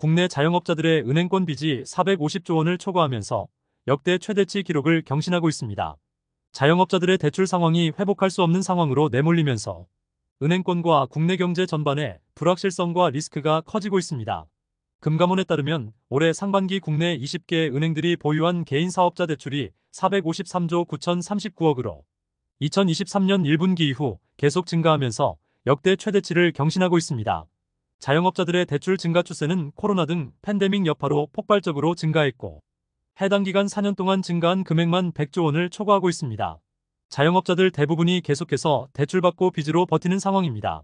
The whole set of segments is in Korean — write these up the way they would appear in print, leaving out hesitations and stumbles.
국내 자영업자들의 은행권 빚이 450조 원을 초과하면서 역대 최대치 기록을 경신하고 있습니다. 자영업자들의 대출 상황이 회복할 수 없는 상황으로 내몰리면서 은행권과 국내 경제 전반에 불확실성과 리스크가 커지고 있습니다. 금감원에 따르면 올해 상반기 국내 20개 은행들이 보유한 개인 사업자 대출이 453조 9,039억으로 2023년 1분기 이후 계속 증가하면서 역대 최대치를 경신하고 있습니다. 자영업자들의 대출 증가 추세는 코로나 등 팬데믹 여파로 폭발적으로 증가했고 해당 기간 4년 동안 증가한 금액만 100조 원을 초과하고 있습니다. 자영업자들 대부분이 계속해서 대출받고 빚으로 버티는 상황입니다.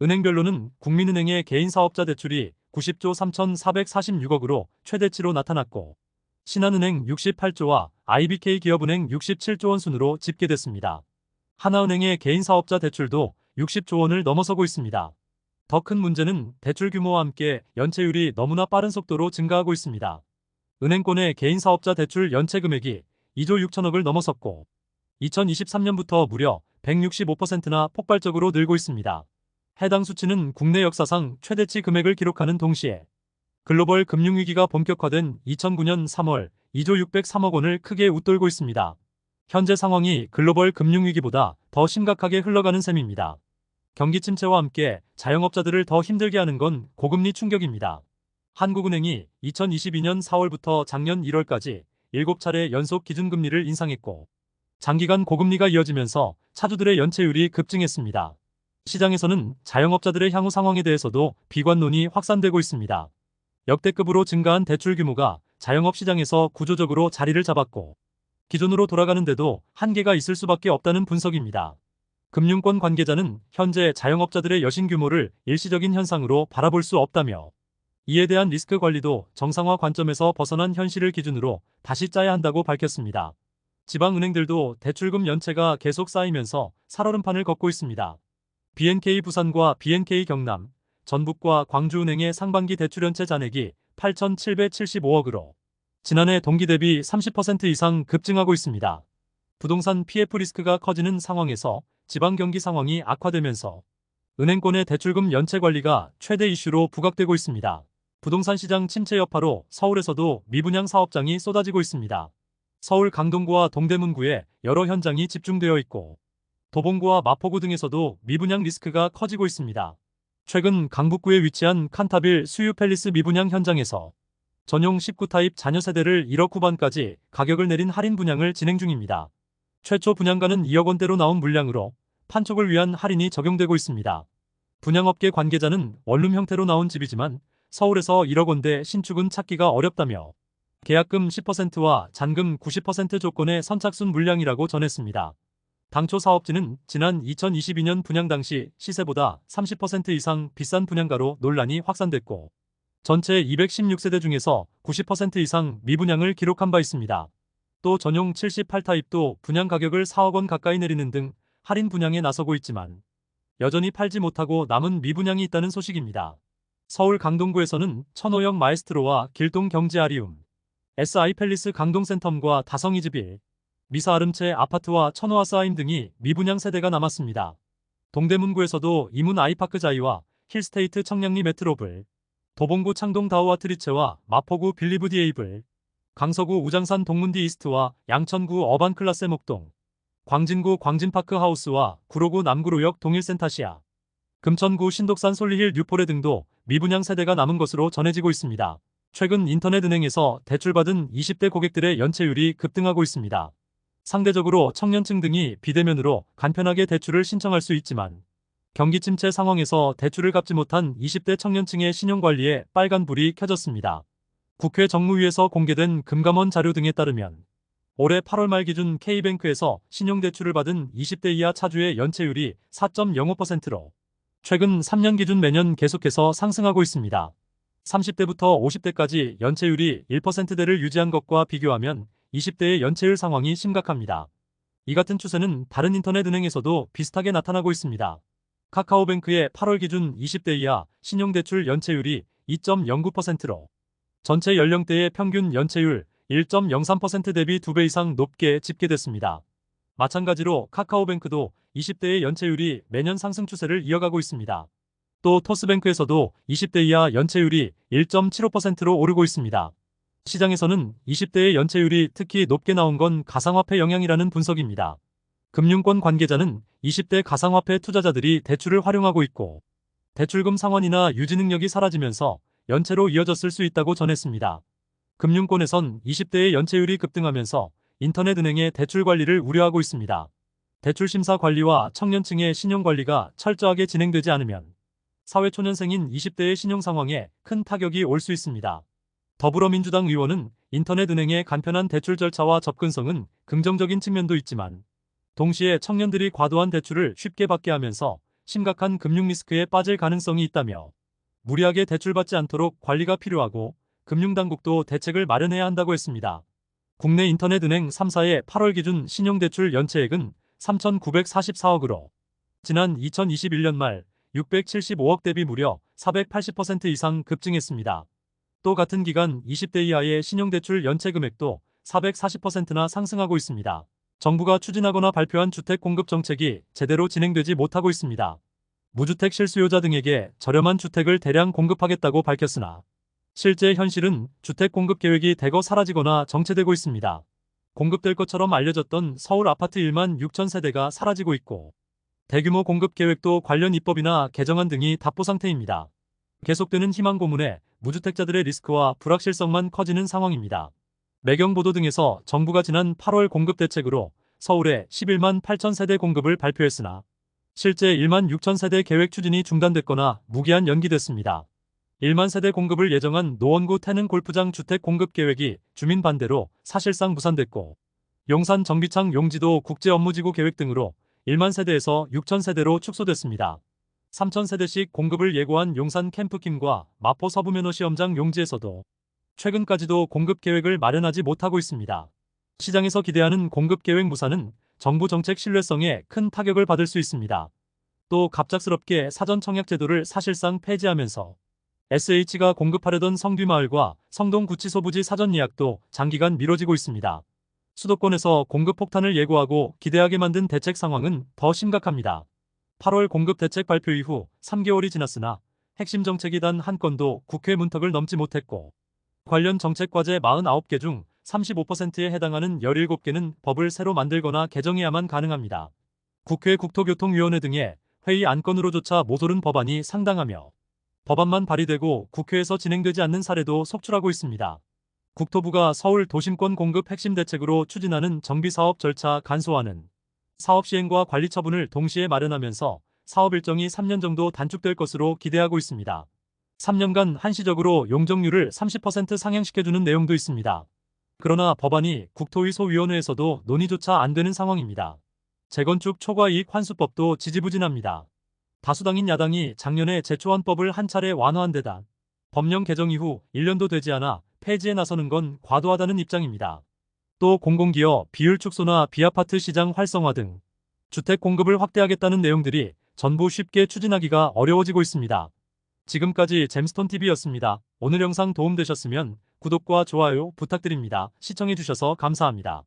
은행별로는 국민은행의 개인 사업자 대출이 90조 3,446억으로 최대치로 나타났고 신한은행 68조와 IBK 기업은행 67조 원 순으로 집계됐습니다. 하나은행의 개인 사업자 대출도 60조 원을 넘어서고 있습니다. 더 큰 문제는 대출 규모와 함께 연체율이 너무나 빠른 속도로 증가하고 있습니다. 은행권의 개인 사업자 대출 연체 금액이 2조 6천억을 넘어섰고 2023년부터 무려 165%나 폭발적으로 늘고 있습니다. 해당 수치는 국내 역사상 최대치 금액을 기록하는 동시에 글로벌 금융위기가 본격화된 2009년 3월 2조 603억 원을 크게 웃돌고 있습니다. 현재 상황이 글로벌 금융위기보다 더 심각하게 흘러가는 셈입니다. 경기 침체와 함께 자영업자들을 더 힘들게 하는 건 고금리 충격입니다. 한국은행이 2022년 4월부터 작년 1월까지 7차례 연속 기준금리를 인상했고 장기간 고금리가 이어지면서 차주들의 연체율이 급증했습니다. 시장에서는 자영업자들의 향후 상황에 대해서도 비관론이 확산되고 있습니다. 역대급으로 증가한 대출 규모가 자영업 시장에서 구조적으로 자리를 잡았고 기존으로 돌아가는데도 한계가 있을 수밖에 없다는 분석입니다. 금융권 관계자는 현재 자영업자들의 여신 규모를 일시적인 현상으로 바라볼 수 없다며 이에 대한 리스크 관리도 정상화 관점에서 벗어난 현실을 기준으로 다시 짜야 한다고 밝혔습니다. 지방은행들도 대출금 연체가 계속 쌓이면서 살얼음판을 걷고 있습니다. BNK 부산과 BNK 경남, 전북과 광주은행의 상반기 대출연체 잔액이 8,775억으로 지난해 동기 대비 30% 이상 급증하고 있습니다. 부동산 PF 리스크가 커지는 상황에서 지방 경기 상황이 악화되면서 은행권의 대출금 연체 관리가 최대 이슈로 부각되고 있습니다. 부동산 시장 침체 여파로 서울에서도 미분양 사업장이 쏟아지고 있습니다. 서울 강동구와 동대문구에 여러 현장이 집중되어 있고 도봉구와 마포구 등에서도 미분양 리스크가 커지고 있습니다. 최근 강북구에 위치한 칸타빌 수유 팰리스 미분양 현장에서 전용 19타입 자녀 세대를 1억 후반까지 가격을 내린 할인 분양을 진행 중입니다. 최초 분양가는 2억 원대로 나온 물량으로 판촉을 위한 할인이 적용되고 있습니다. 분양업계 관계자는 원룸 형태로 나온 집이지만 서울에서 1억 원대 신축은 찾기가 어렵다며 계약금 10%와 잔금 90% 조건의 선착순 물량이라고 전했습니다. 당초 사업지는 지난 2022년 분양 당시 시세보다 30% 이상 비싼 분양가로 논란이 확산됐고 전체 216세대 중에서 90% 이상 미분양을 기록한 바 있습니다. 또 전용 78타입도 분양 가격을 4억 원 가까이 내리는 등 할인 분양에 나서고 있지만 여전히 팔지 못하고 남은 미분양이 있다는 소식입니다. 서울 강동구에서는 천호역 마에스트로와 길동 경지아리움, SI 팰리스 강동센텀과 다성이즈빌, 미사 아름채 아파트와 천호아스하임 등이 미분양 세대가 남았습니다. 동대문구에서도 이문 아이파크 자이와 힐스테이트 청량리 메트로블, 도봉구 창동 다우아트리체와 마포구 빌리브 디에이블, 강서구 우장산 동문디 이스트와 양천구 어반클라세 목동, 광진구 광진파크 하우스와 구로구 남구로역 동일센타시아, 금천구 신독산 솔리힐 뉴포레 등도 미분양 세대가 남은 것으로 전해지고 있습니다. 최근 인터넷은행에서 대출받은 20대 고객들의 연체율이 급등하고 있습니다. 상대적으로 청년층 등이 비대면으로 간편하게 대출을 신청할 수 있지만 경기 침체 상황에서 대출을 갚지 못한 20대 청년층의 신용관리에 빨간불이 켜졌습니다. 국회 정무위에서 공개된 금감원 자료 등에 따르면 올해 8월 말 기준 K뱅크에서 신용대출을 받은 20대 이하 차주의 연체율이 4.05%로 최근 3년 기준 매년 계속해서 상승하고 있습니다. 30대부터 50대까지 연체율이 1%대를 유지한 것과 비교하면 20대의 연체율 상황이 심각합니다. 이 같은 추세는 다른 인터넷 은행에서도 비슷하게 나타나고 있습니다. 카카오뱅크의 8월 기준 20대 이하 신용대출 연체율이 2.09%로 전체 연령대의 평균 연체율 1.03% 대비 2배 이상 높게 집계됐습니다. 마찬가지로 카카오뱅크도 20대의 연체율이 매년 상승 추세를 이어가고 있습니다. 또 토스뱅크에서도 20대 이하 연체율이 1.75%로 오르고 있습니다. 시장에서는 20대의 연체율이 특히 높게 나온 건 가상화폐 영향이라는 분석입니다. 금융권 관계자는 20대 가상화폐 투자자들이 대출을 활용하고 있고 대출금 상환이나 유지 능력이 사라지면서 연체로 이어졌을 수 있다고 전했습니다. 금융권에선 20대의 연체율이 급등하면서 인터넷은행의 대출 관리를 우려하고 있습니다. 대출 심사 관리와 청년층의 신용 관리가 철저하게 진행되지 않으면 사회초년생인 20대의 신용 상황에 큰 타격이 올 수 있습니다. 더불어민주당 의원은 인터넷은행의 간편한 대출 절차와 접근성은 긍정적인 측면도 있지만 동시에 청년들이 과도한 대출을 쉽게 받게 하면서 심각한 금융 리스크에 빠질 가능성이 있다며 무리하게 대출받지 않도록 관리가 필요하고 금융당국도 대책을 마련해야 한다고 했습니다. 국내 인터넷은행 3사의 8월 기준 신용대출 연체액은 3,944억으로 지난 2021년 말 675억 대비 무려 480% 이상 급증했습니다. 또 같은 기간 20대 이하의 신용대출 연체 금액도 440%나 상승하고 있습니다. 정부가 추진하거나 발표한 주택 공급 정책이 제대로 진행되지 못하고 있습니다. 무주택 실수요자 등에게 저렴한 주택을 대량 공급하겠다고 밝혔으나 실제 현실은 주택 공급 계획이 대거 사라지거나 정체되고 있습니다. 공급될 것처럼 알려졌던 서울 아파트 1만 6천 세대가 사라지고 있고 대규모 공급 계획도 관련 입법이나 개정안 등이 답보 상태입니다. 계속되는 희망 고문에 무주택자들의 리스크와 불확실성만 커지는 상황입니다. 매경 보도 등에서 정부가 지난 8월 공급 대책으로 서울에 11만 8천 세대 공급을 발표했으나 실제 1만 6천 세대 계획 추진이 중단됐거나 무기한 연기됐습니다. 1만 세대 공급을 예정한 노원구 태릉 골프장 주택 공급 계획이 주민 반대로 사실상 무산됐고 용산 정비창 용지도 국제업무지구 계획 등으로 1만 세대에서 6천 세대로 축소됐습니다. 3천 세대씩 공급을 예고한 용산 캠프킴과 마포 서부면허 시험장 용지에서도 최근까지도 공급 계획을 마련하지 못하고 있습니다. 시장에서 기대하는 공급 계획 무산은 정부 정책 신뢰성에 큰 타격을 받을 수 있습니다. 또 갑작스럽게 사전 청약 제도를 사실상 폐지하면서 SH가 공급하려던 성뒤마을과 성동 구치소 부지 사전 예약도 장기간 미뤄지고 있습니다. 수도권에서 공급 폭탄을 예고하고 기대하게 만든 대책 상황은 더 심각합니다. 8월 공급 대책 발표 이후 3개월이 지났으나 핵심 정책이 단 한 건도 국회 문턱을 넘지 못했고 관련 정책 과제 49개 중 35%에 해당하는 17개는 법을 새로 만들거나 개정해야만 가능합니다. 국회 국토교통위원회 등의 회의 안건으로조차 모조른 법안이 상당하며 법안만 발의되고 국회에서 진행되지 않는 사례도 속출하고 있습니다. 국토부가 서울 도심권 공급 핵심 대책으로 추진하는 정비사업 절차 간소화는 사업 시행과 관리 처분을 동시에 마련하면서 사업 일정이 3년 정도 단축될 것으로 기대하고 있습니다. 3년간 한시적으로 용적률을 30% 상향시켜주는 내용도 있습니다. 그러나 법안이 국토위 소위원회에서도 논의조차 안 되는 상황입니다. 재건축 초과이익 환수법도 지지부진합니다. 다수당인 야당이 작년에 제초안법을 한 차례 완화한 데다 법령 개정 이후 1년도 되지 않아 폐지에 나서는 건 과도하다는 입장입니다. 또 공공기업 비율 축소나 비아파트 시장 활성화 등 주택 공급을 확대하겠다는 내용들이 전부 쉽게 추진하기가 어려워지고 있습니다. 지금까지 잼스톤TV였습니다. 오늘 영상 도움되셨으면 구독과 좋아요 부탁드립니다. 시청해주셔서 감사합니다.